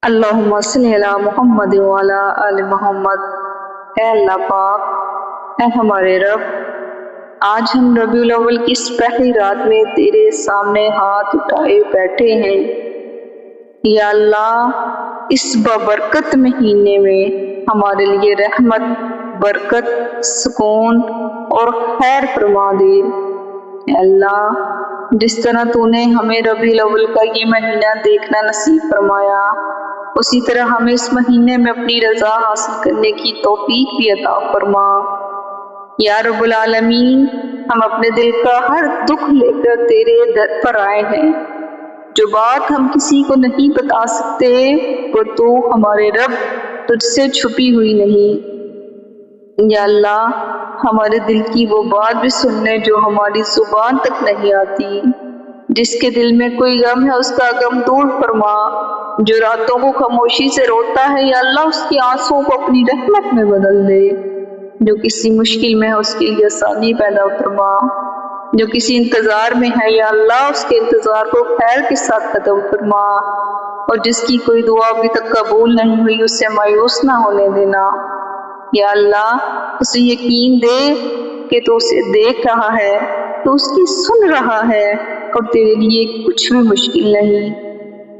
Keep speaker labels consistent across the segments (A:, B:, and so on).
A: اللہم صلی علی محمد وعلی آل محمد۔ اے اللہ پاک، اے ہمارے رب، آج ہم ربیع الاول کی اس پہلی رات میں تیرے سامنے ہاتھ اٹھائے بیٹھے ہیں۔ یا اللہ، اس بابرکت مہینے میں ہمارے لیے رحمت، برکت، سکون اور خیر فرما دے۔ اے اللہ، جس طرح تو نے ہمیں ربیع الاول کا یہ مہینہ دیکھنا نصیب فرمایا، اسی طرح ہمیں اس مہینے میں اپنی رضا حاصل کرنے کی توفیق بھی عطا فرما۔ یا رب العالمین، ہم اپنے دل کا ہر دکھ لے کر تیرے در پر آئے ہیں۔ جو بات ہم کسی کو نہیں بتا سکتے، وہ تو ہمارے رب تجھ سے چھپی ہوئی نہیں۔ یا اللہ، ہمارے دل کی وہ بات بھی سن لے جو ہماری زبان تک نہیں آتی۔ جس کے دل میں کوئی غم ہے، اس کا غم دور فرما۔ جو راتوں کو خاموشی سے روتا ہے، یا اللہ، اس کے آنسوں کو اپنی رحمت میں بدل دے۔ جو کسی مشکل میں ہے، اس کے لیے آسانی پیدا فرما۔ جو کسی انتظار میں ہے، یا اللہ، اس کے انتظار کو خیر کے ساتھ ختم فرما۔ اور جس کی کوئی دعا ابھی تک قبول نہیں ہوئی، اسے مایوس نہ ہونے دینا۔ یا اللہ، اسے یقین دے کہ تو اسے دیکھ رہا ہے، تو اس کی سن رہا ہے، اور تیرے لیے کچھ بھی مشکل نہیں۔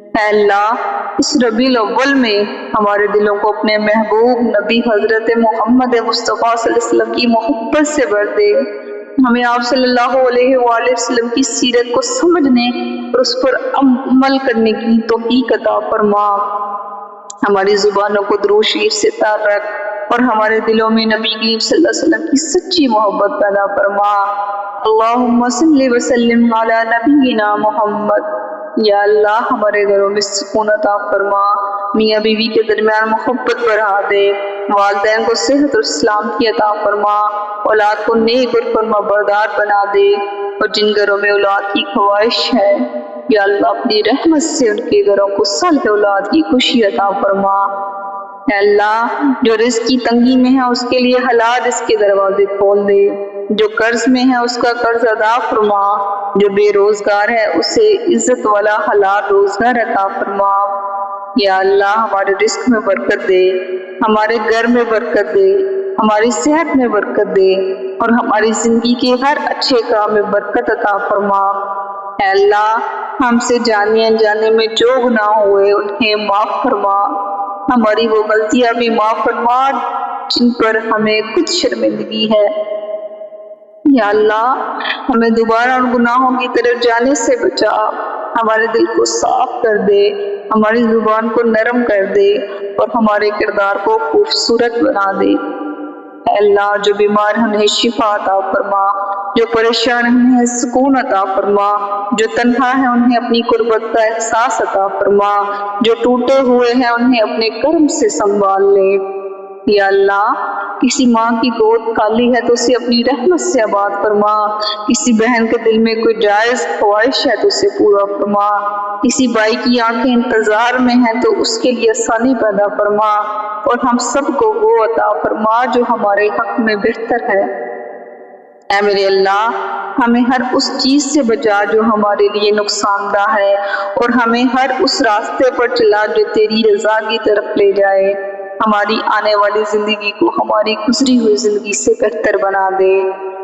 A: اے اللہ، اس ربیع الاول میں ہمارے دلوں کو اپنے محبوب نبی حضرت محمد مصطفیٰ صلی اللہ علیہ وسلم کی محبت سے بھر دے۔ ہمیں آپ صلی اللہ علیہ وآلہ وسلم کی سیرت کو سمجھنے اور اس پر عمل کرنے کی توفیق عطا فرما۔ ہماری زبانوں کو درود شریف سے تار رکھ، اور ہمارے دلوں میں نبی کریم صلی اللہ علیہ وسلم کی سچی محبت پیدا فرما۔ اللہم صلی وسلم علی نبینا محمد۔ یا اللہ، ہمارے گھروں میں سکون عطا فرما، میاں بیوی کے درمیان محبت بڑھا دے، والدین کو صحت اور سلامتی عطا فرما، اولاد کو نیک اور فرما بردار بنا دے، اور جن گھروں میں اولاد کی خواہش ہے، یا اللہ، اپنی رحمت سے ان کے گھروں کو صالح اولاد کی خوشی عطا فرما۔ اے اللہ، جو رزق کی تنگی میں ہے، اس کے لیے حلال رزق کے دروازے کھول دے۔ جو قرض میں ہے، اس کا قرض ادا فرما۔ جو بے روزگار ہے، اسے عزت والا حلال روزگار عطا فرما۔ یا اللہ، ہمارے رزق میں برکت دے، ہمارے گھر میں برکت دے، ہماری صحت میں برکت دے، اور ہماری زندگی کے ہر اچھے کام میں برکت عطا فرما۔ اے اللہ، ہم سے جانے انجانے میں جو گناہ ہوئے انہیں معاف فرما۔ ہماری وہ غلطیاں بھی معاف فرما جن پر ہمیں خود شرمندگی ہے۔ یا اللہ، ہمیں دوبارہ ان گناہوں کی طرف جانے سے بچا۔ ہمارے دل کو صاف کر دے، ہماری زبان کو نرم کر دے، اور ہمارے کردار کو خوبصورت بنا دے۔ اے اللہ، جو بیمار ہیں انہیں شفا عطا فرما، جو پریشان ہیں انہیں سکون عطا فرما، جو تنہا ہیں انہیں اپنی قربت کا احساس عطا فرما، جو ٹوٹے ہوئے ہیں انہیں اپنے کرم سے سنبھال لے۔ یا اللہ، کسی ماں کی گود خالی ہے تو اسے اپنی رحمت سے آباد فرما۔ کسی بہن کے دل میں کوئی جائز خواہش ہے تو اسے پورا فرما۔ کسی بھائی کی آنکھیں انتظار میں ہیں تو اس کے لیے آسانی پیدا فرما، اور ہم سب کو وہ عطا فرما جو ہمارے حق میں بہتر ہے۔ اے میرے اللہ، ہمیں ہر اس چیز سے بچا جو ہمارے لیے نقصان دہ ہے، اور ہمیں ہر اس راستے پر چلا جو تیری رضا کی طرف لے جائے۔ ہماری آنے والی زندگی کو ہماری گزری ہوئی زندگی سے بہتر بنا دے۔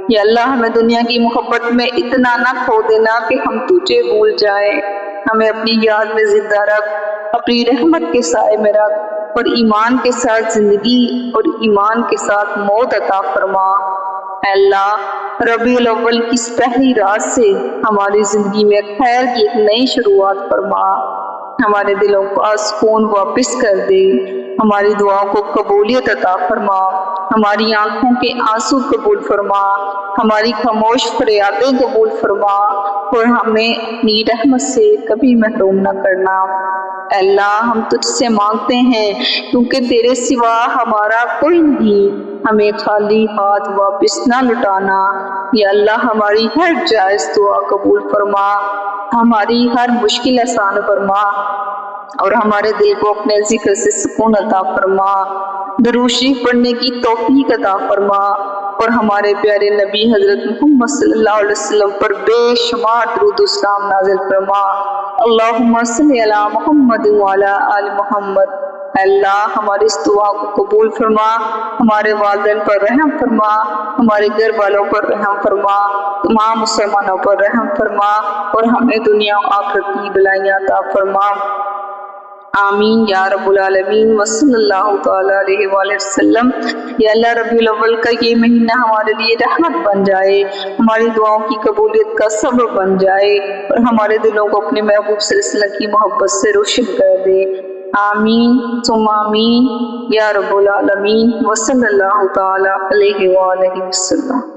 A: یا اللہ، ہمیں دنیا کی محبت میں اتنا نہ کھو دینا کہ ہم تجھے بھول جائیں۔ ہمیں اپنی یاد میں زندہ رکھ، اپنی رحمت کے سائے میں رکھ، اور ایمان کے ساتھ زندگی اور ایمان کے ساتھ موت عطا فرما۔ اے اللہ، ربیع الاول کی اس پہلی رات سے ہماری زندگی میں خیر کی ایک نئی شروعات فرما۔ ہمارے دلوں کا سکون واپس کر دے، ہماری دعاؤں کو قبولیت عطا فرما، ہماری آنکھوں کے آنسو قبول فرما، ہماری خاموش فریادیں قبول فرما، اور ہمیں اپنی رحمت سے کبھی محروم نہ کرنا۔ اے اللہ، ہم تجھ سے مانگتے ہیں کیونکہ تیرے سوا ہمارا کوئی نہیں، ہمیں خالی ہاتھ واپس نہ لٹانا۔ یا اللہ، ہماری ہر جائز دعا قبول فرما، ہماری ہر مشکل آسان فرما، اور ہمارے دل کو اپنے ذکر سے سکون عطا فرما۔ درود شریف پڑھنے کی توفیق عطا فرما اور ہمارے پیارے نبی حضرت محمد صلی اللہ علیہ وسلم پر بے شمار درود و سلام نازل فرما۔ اللہم صلی علی محمد وعلی آل محمد۔ اے اللہ ہماری اس دعا کو قبول فرما، ہمارے والدین پر رحم فرما، ہمارے گھر والوں پر رحم فرما، تمام مسلمانوں پر رحم فرما اور ہمیں دنیا و آخرت کی بلائیاں عطا فرما۔ آمین یا رب العالمین وصلی اللہ تعالی علیہ وآلہ وسلم۔ یا اللہ ربیع الاول کا یہ مہینہ ہمارے لیے رحمت بن جائے، ہماری دعاؤں کی قبولیت کا سبب بن جائے اور ہمارے دلوں کو اپنے محبوب صلی اللہ علیہ وسلم کی محبت سے روشن کر دے۔ آمین ثم آمین یا رب العالمین وصلی اللہ تعالی علیہ وآلہ وسلم۔